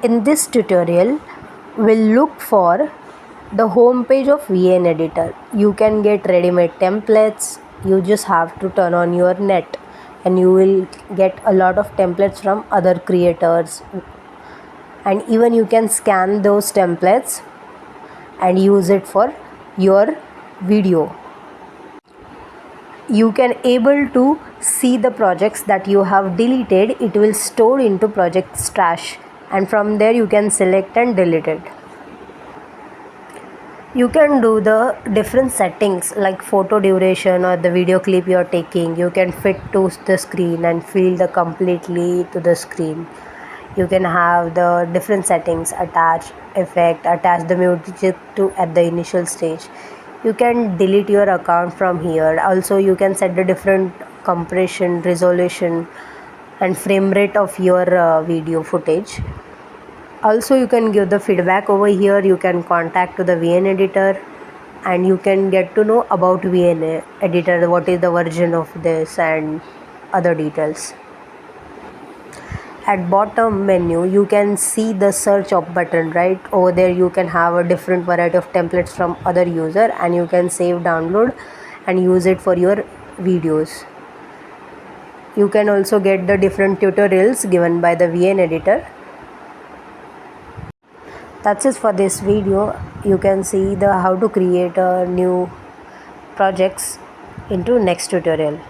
In this tutorial, we'll look for the home page of VN editor. You can get ready-made templates. You just have to turn on your net and you will get a lot of templates from other creators, and even you can scan those templates and use it for your video. You can able to see the projects that you have deleted. It will store into project stash, and from there you can select and delete it. You can do the different settings like photo duration or the video clip you are taking. You can fit to the screen and feel the completely to the screen. You can have the different settings, attach effect, attach the music to at the initial stage. You can delete your account from here. Also you can set the different compression, resolution and frame rate of your video footage. Also you can give the feedback over here. You can contact to the VN editor and you can get to know about VN editor, what is the version of this and other details. At bottom menu you can see the search up button. Right over there you can have a different variety of templates from other user, and you can save, download and use it for your videos. You can also get the different tutorials given by the VN editor. That's it for this video. You can see the how to create a new projects into next tutorial.